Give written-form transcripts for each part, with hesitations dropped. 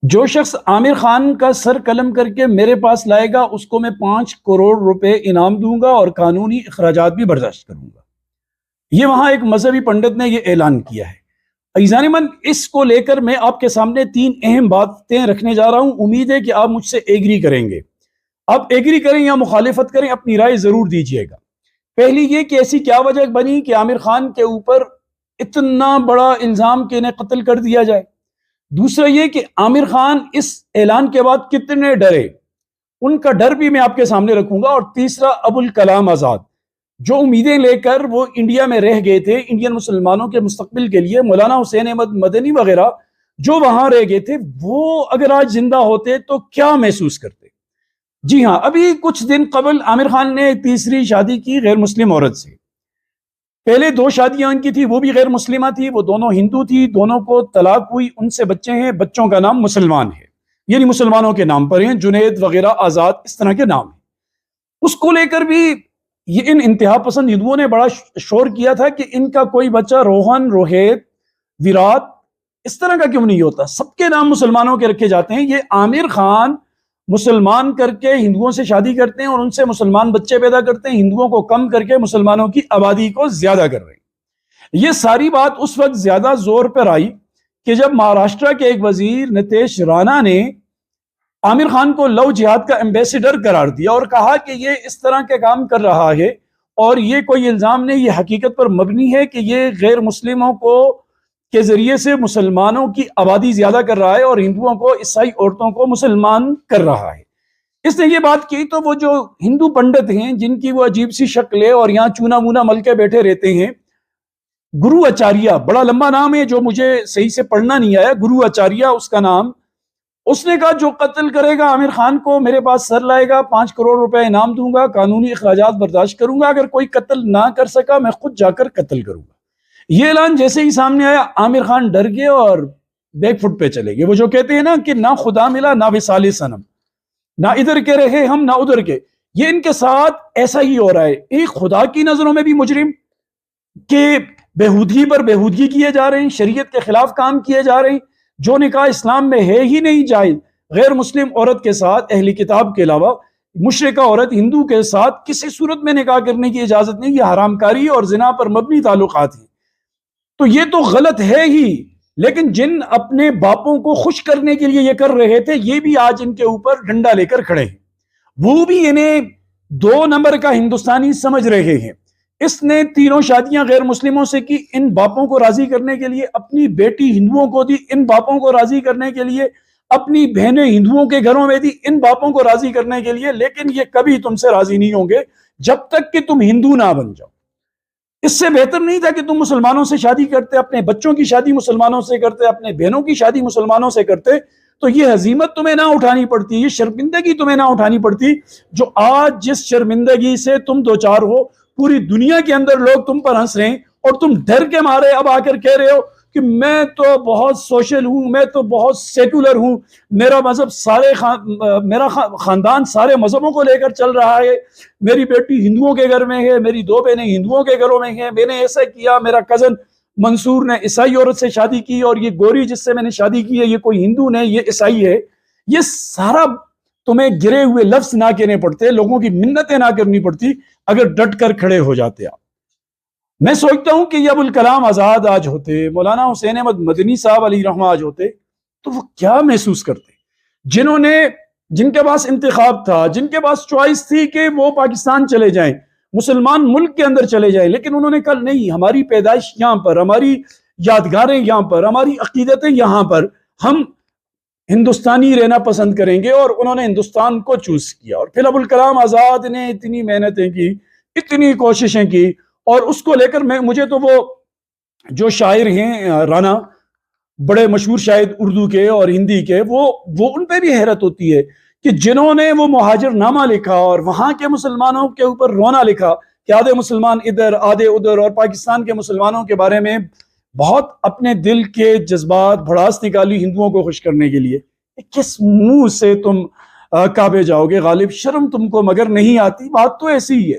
جو شخص عامر خان کا سر قلم کر کے میرے پاس لائے گا اس کو میں 5 کروڑ روپے انعام دوں گا اور قانونی اخراجات بھی برداشت کروں گا۔ یہ وہاں ایک مذہبی پنڈت نے یہ اعلان کیا ہے۔ عزیزان من، اس کو لے کر میں آپ کے سامنے 3 اہم باتیں رکھنے جا رہا ہوں۔ امید ہے کہ آپ مجھ سے ایگری کریں گے۔ آپ ایگری کریں یا مخالفت کریں، اپنی رائے ضرور دیجیے گا۔ پہلی یہ کہ ایسی کیا وجہ بنی کہ عامر خان کے اوپر اتنا بڑا الزام کہ انہیں قتل کر دیا جائے۔ دوسرا یہ کہ عامر خان اس اعلان کے بعد کتنے ڈرے، ان کا ڈر بھی میں آپ کے سامنے رکھوں گا۔ اور تیسرا، ابوالکلام آزاد جو امیدیں لے کر وہ انڈیا میں رہ گئے تھے انڈین مسلمانوں کے مستقبل کے لیے، مولانا حسین احمد مدنی وغیرہ جو وہاں رہ گئے تھے، وہ اگر آج زندہ ہوتے تو کیا محسوس کرتے؟ جی ہاں، ابھی کچھ دن قبل عامر خان نے تیسری شادی کی غیر مسلم عورت سے۔ پہلے 2 شادیاں ان کی تھی، وہ بھی غیر مسلمہ تھی، وہ دونوں ہندو تھی، دونوں کو طلاق ہوئی، ان سے بچے ہیں، بچوں کا نام مسلمان ہے، یعنی مسلمانوں کے نام پر ہیں، جنید وغیرہ، آزاد، اس طرح کے نام ہیں۔ اس کو لے کر بھی یہ ان انتہا پسند ہندوؤں نے بڑا شور کیا تھا کہ ان کا کوئی بچہ روہن، روہت، ویرات اس طرح کا کیوں نہیں ہوتا، سب کے نام مسلمانوں کے رکھے جاتے ہیں۔ یہ عامر خان مسلمان کر کے ہندوؤں سے شادی کرتے ہیں اور ان سے مسلمان بچے پیدا کرتے ہیں، ہندوؤں کو کم کر کے مسلمانوں کی آبادی کو زیادہ کر رہے ہیں۔ یہ ساری بات اس وقت زیادہ زور پر آئی کہ جب مہاراشٹر کے ایک وزیر نتیش رانا نے عامر خان کو لو جہاد کا ایمبیسیڈر قرار دیا اور کہا کہ یہ اس طرح کے کام کر رہا ہے اور یہ کوئی الزام نہیں، یہ حقیقت پر مبنی ہے کہ یہ غیر مسلموں کو کے ذریعے سے مسلمانوں کی آبادی زیادہ کر رہا ہے اور ہندوؤں کو، عیسائی عورتوں کو مسلمان کر رہا ہے۔ اس نے یہ بات کی تو وہ جو ہندو پنڈت ہیں جن کی وہ عجیب سی شکل ہے اور یہاں چونا مونا مل کے بیٹھے رہتے ہیں، گرو آچاریہ، بڑا لمبا نام ہے جو مجھے صحیح سے پڑھنا نہیں آیا، گرو آچاریہ اس کا نام، اس نے کہا جو قتل کرے گا عامر خان کو میرے پاس سر لائے گا، 5 کروڑ روپے انعام دوں گا، قانونی اخراجات برداشت کروں گا، اگر کوئی قتل نہ کر سکا میں خود جا کر قتل کروں گا۔ یہ اعلان جیسے ہی سامنے آیا، عامر خان ڈر گئے اور بیک فٹ پہ چلے گئے۔ وہ جو کہتے ہیں نا کہ نہ خدا ملا نہ وصال صنم، نہ ادھر کے رہے ہم نہ ادھر کے، یہ ان کے ساتھ ایسا ہی ہو رہا ہے۔ ایک خدا کی نظروں میں بھی مجرم کہ بےہودگی پر بےہودگی کیے جا رہے ہیں، شریعت کے خلاف کام کیے جا رہے ہیں، جو نکاح اسلام میں ہے ہی نہیں جائز، غیر مسلم عورت کے ساتھ اہل کتاب کے علاوہ مشرکہ عورت ہندو کے ساتھ کسی صورت میں نکاح کرنے کی اجازت نہیں، یہ حرام کاری اور زنا پر مبنی تعلقات ہیں۔ تو یہ تو غلط ہے ہی، لیکن جن اپنے باپوں کو خوش کرنے کے لیے یہ کر رہے تھے، یہ بھی آج ان کے اوپر ڈنڈا لے کر کھڑے ہیں، وہ بھی انہیں 2 نمبر کا ہندوستانی سمجھ رہے ہیں۔ اس نے 3 شادیاں غیر مسلموں سے کی ان باپوں کو راضی کرنے کے لیے، اپنی بیٹی ہندوؤں کو دی ان باپوں کو راضی کرنے کے لیے، اپنی بہنیں ہندوؤں کے گھروں میں دی ان باپوں کو راضی کرنے کے لیے، لیکن یہ کبھی تم سے راضی نہیں ہوں گے جب تک کہ تم ہندو نہ بن جاؤ۔ اس سے بہتر نہیں تھا کہ تم مسلمانوں سے شادی کرتے، اپنے بچوں کی شادی مسلمانوں سے کرتے، اپنے بہنوں کی شادی مسلمانوں سے کرتے، تو یہ ہزیمت تمہیں نہ اٹھانی پڑتی، یہ شرمندگی تمہیں نہ اٹھانی پڑتی جو آج جس شرمندگی سے تم دوچار ہو، پوری دنیا کے اندر لوگ تم پر ہنس رہے ہیں اور تم ڈر کے مارے اب آ کر کہہ رہے ہو کہ میں تو بہت سوشل ہوں، میں تو بہت سیکولر ہوں، میرا مذہب میرا خاندان سارے مذہبوں کو لے کر چل رہا ہے، میری بیٹی ہندوؤں کے گھر میں ہے، میری 2 بہنیں ہندوؤں کے گھروں میں ہیں، میں نے ایسا کیا، میرا کزن منصور نے عیسائی عورت سے شادی کی اور یہ گوری جس سے میں نے شادی کی ہے یہ کوئی ہندو نہیں، یہ عیسائی ہے۔ یہ سارا تمہیں گرے ہوئے لفظ نہ کہنے پڑتے، لوگوں کی منتیں نہ کرنی پڑتی اگر ڈٹ کر کھڑے ہو جاتے آپ۔ میں سوچتا ہوں کہ یہ ابوالکلام آزاد آج ہوتے، مولانا حسین احمد مدنی صاحب علیہ رحمہ آج ہوتے تو وہ کیا محسوس کرتے، جن کے پاس انتخاب تھا، جن کے پاس چوائس تھی کہ وہ پاکستان چلے جائیں، مسلمان ملک کے اندر چلے جائیں، لیکن انہوں نے کہا نہیں، ہماری پیدائش یہاں پر، ہماری یادگاریں یہاں پر، ہماری عقیدتیں یہاں پر، ہم ہندوستانی رہنا پسند کریں گے، اور انہوں نے ہندوستان کو چوز کیا۔ اور پھر ابوالکلام آزاد نے اتنی محنتیں کی، اتنی کوششیں کی، اور اس کو لے کر مجھے تو وہ جو شاعر ہیں رانا، بڑے مشہور شاعر اردو کے اور ہندی کے، وہ ان پہ بھی حیرت ہوتی ہے کہ جنہوں نے وہ مہاجر نامہ لکھا اور وہاں کے مسلمانوں کے اوپر رونا لکھا کہ آدھے مسلمان ادھر آدھے ادھر، اور پاکستان کے مسلمانوں کے بارے میں بہت اپنے دل کے جذبات بھڑاس نکالی ہندوؤں کو خوش کرنے کے لیے، کس منہ سے تم کعبے جاؤ گے غالب، شرم تم کو مگر نہیں آتی؟ بات تو ایسی ہی ہے،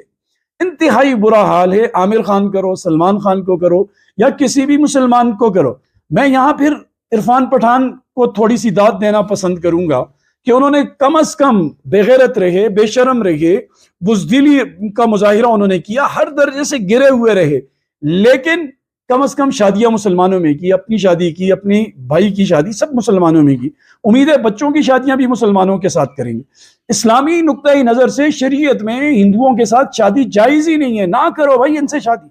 انتہائی برا حال ہے، عامر خان کرو، سلمان خان کو کرو، یا کسی بھی مسلمان کو کرو۔ میں یہاں پھر عرفان پٹھان کو تھوڑی سی داد دینا پسند کروں گا کہ انہوں نے کم از کم بے غیرت رہے، بے شرم رہے، بزدلی کا مظاہرہ انہوں نے کیا، ہر درجے سے گرے ہوئے رہے، لیکن کم از کم شادیاں مسلمانوں میں کی، اپنی شادی کی، اپنی بھائی کی شادی سب مسلمانوں میں کی، امید ہے بچوں کی شادیاں بھی مسلمانوں کے ساتھ کریں گے۔ اسلامی نقطۂ نظر سے شریعت میں ہندوؤں کے ساتھ شادی جائز ہی نہیں ہے، نہ کرو بھائی ان سے شادی۔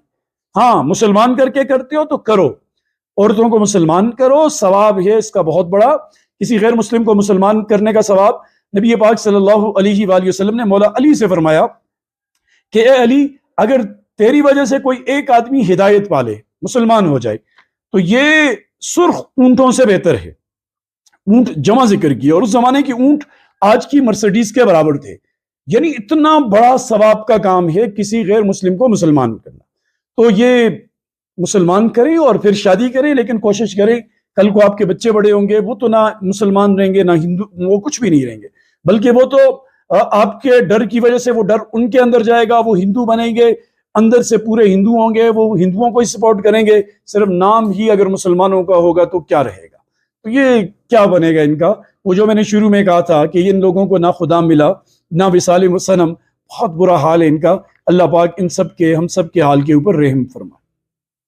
ہاں مسلمان کر کے کرتے ہو تو کرو، عورتوں کو مسلمان کرو، ثواب ہے اس کا بہت بڑا۔ کسی غیر مسلم کو مسلمان کرنے کا ثواب نبی پاک صلی اللہ علیہ وآلہ وسلم نے مولا علی سے فرمایا کہ اے علی، اگر تیری وجہ سے کوئی ایک آدمی ہدایت پالے، مسلمان ہو جائے، تو یہ سرخ اونٹوں سے بہتر ہے۔ اونٹ جمع ذکر کیا، اور اس زمانے کی اونٹ آج کی مرسیڈیز کے برابر تھے، یعنی اتنا بڑا ثواب کا کام ہے کسی غیر مسلم کو مسلمان کرنا۔ تو یہ مسلمان کریں اور پھر شادی کریں، لیکن کوشش کریں کل کو آپ کے بچے بڑے ہوں گے، وہ تو نہ مسلمان رہیں گے نہ ہندو، وہ کچھ بھی نہیں رہیں گے، بلکہ وہ تو آپ کے ڈر کی وجہ سے وہ ڈر ان کے اندر جائے گا، وہ ہندو بنیں گے، اندر سے پورے ہندو ہوں گے، وہ ہندوؤں کو ہی سپورٹ کریں گے، صرف نام ہی اگر مسلمانوں کا ہوگا تو کیا رہے گا؟ تو یہ کیا بنے گا ان کا؟ وہ جو میں نے شروع میں کہا تھا کہ ان لوگوں کو نہ خدا ملا نہ وصال صنم، بہت برا حال ہے ان کا۔ اللہ پاک ان سب کے، ہم سب کے حال کے اوپر رحم فرمائے۔